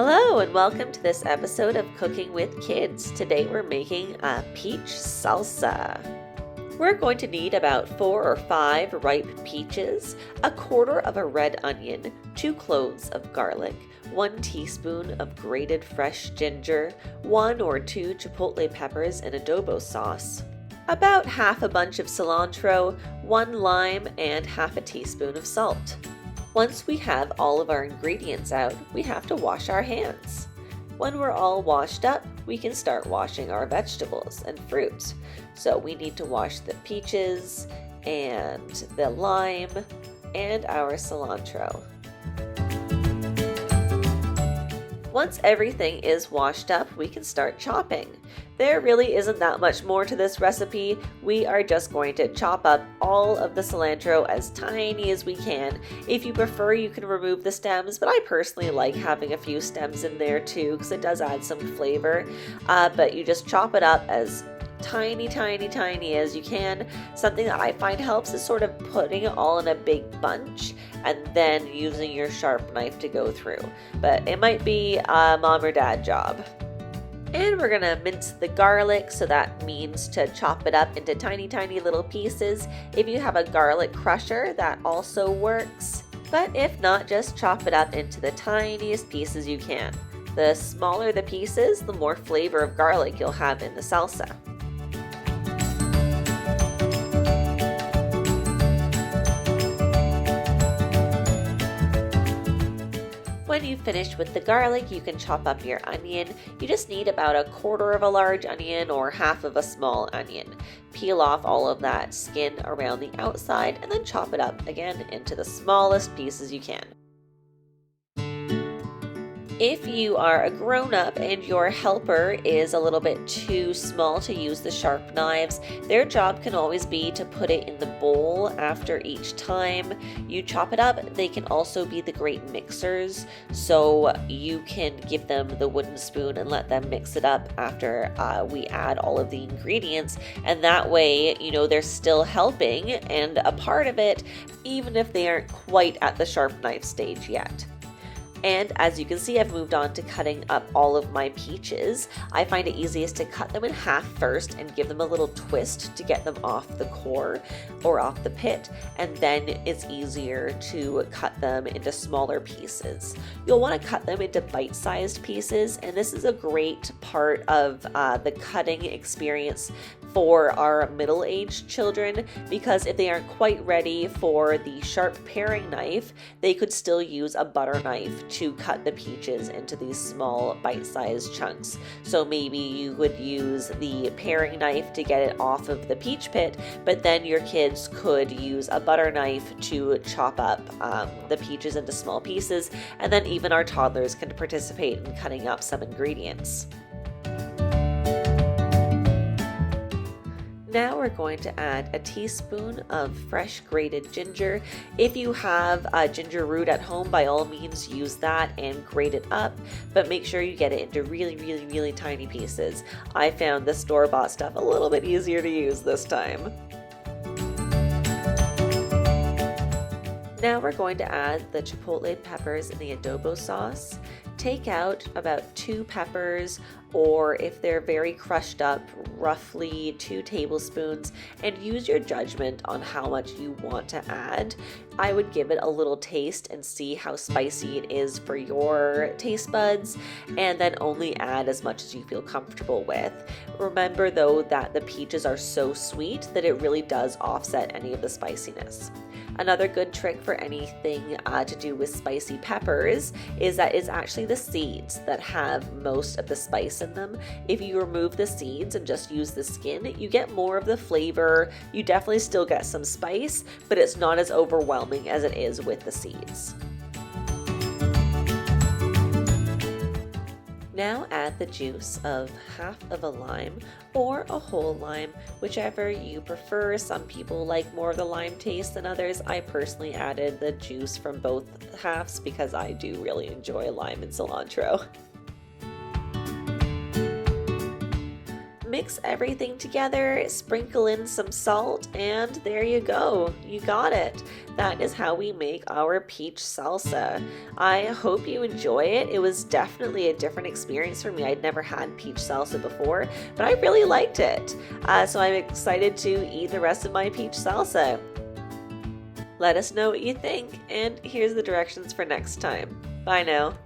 Hello and welcome to this episode of Cooking with Kids. Today we're making a peach salsa. We're going to need about 4 or 5 ripe peaches, a quarter of a red onion, 2 cloves of garlic, 1 teaspoon of grated fresh ginger, 1 or 2 chipotle peppers in adobo sauce, about half a bunch of cilantro, 1 lime, and half a teaspoon of salt. Once we have all of our ingredients out, we have to wash our hands. When we're all washed up, we can start washing our vegetables and fruit. So we need to wash the peaches and the lime and our cilantro. Once everything is washed up, we can start chopping. There really isn't that much more to this recipe. We are just going to chop up all of the cilantro as tiny as we can. If you prefer, you can remove the stems, but I personally like having a few stems in there too because it does add some flavor. But you just chop it up as tiny as you can. Something that I find helps is sort of putting it all in a big bunch and then using your sharp knife to go through. But it might be a mom or dad job. And we're gonna mince the garlic, so that means to chop it up into tiny little pieces. If you have a garlic crusher, that also works. But if not, just chop it up into the tiniest pieces you can. The smaller the pieces, the more flavor of garlic you'll have in the salsa. When you've finished with the garlic, you can chop up your onion. You just need about a quarter of a large onion or half of a small onion. Peel off all of that skin around the outside and then chop it up again into the smallest pieces you can. If you are a grown-up and your helper is a little bit too small to use the sharp knives, their job can always be to put it in the bowl after each time you chop it up. They can also be the great mixers, so you can give them the wooden spoon and let them mix it up after we add all of the ingredients, and that way, they're still helping and a part of it, even if they aren't quite at the sharp knife stage yet. And as you can see, I've moved on to cutting up all of my peaches. I find it easiest to cut them in half first and give them a little twist to get them off the core or off the pit, and then it's easier to cut them into smaller pieces. You'll want to cut them into bite-sized pieces, and this is a great part of the cutting experience for our middle-aged children, because if they aren't quite ready for the sharp paring knife, they could still use a butter knife to cut the peaches into these small bite-sized chunks. So maybe you would use the paring knife to get it off of the peach pit, but then your kids could use a butter knife to chop up the peaches into small pieces, and then even our toddlers can participate in cutting up some ingredients. Now we're going to add a teaspoon of fresh grated ginger. If you have a ginger root at home, by all means use that and grate it up, but make sure you get it into really tiny pieces. I found the store-bought stuff a little bit easier to use this time. Now we're going to add the chipotle peppers in the adobo sauce. Take out about 2 peppers, or if they're very crushed up, roughly 2 tablespoons, and use your judgment on how much you want to add. I would give it a little taste and see how spicy it is for your taste buds, and then only add as much as you feel comfortable with. Remember though that the peaches are so sweet that it really does offset any of the spiciness. Another good trick for anything to do with spicy peppers is that it's actually the seeds that have most of the spice in them. If you remove the seeds and just use the skin, you get more of the flavor. You definitely still get some spice, but it's not as overwhelming as it is with the seeds. Now add the juice of half of a lime or a whole lime, whichever you prefer. Some people like more of the lime taste than others. I personally added the juice from both halves because I do really enjoy lime and cilantro. mix everything together, sprinkle in some salt, and there you go. You got it. That is how we make our peach salsa. I hope you enjoy it. It was definitely a different experience for me. I'd never had peach salsa before, but I really liked it. So I'm excited to eat the rest of my peach salsa. Let us know what you think, and here's the directions for next time. Bye now.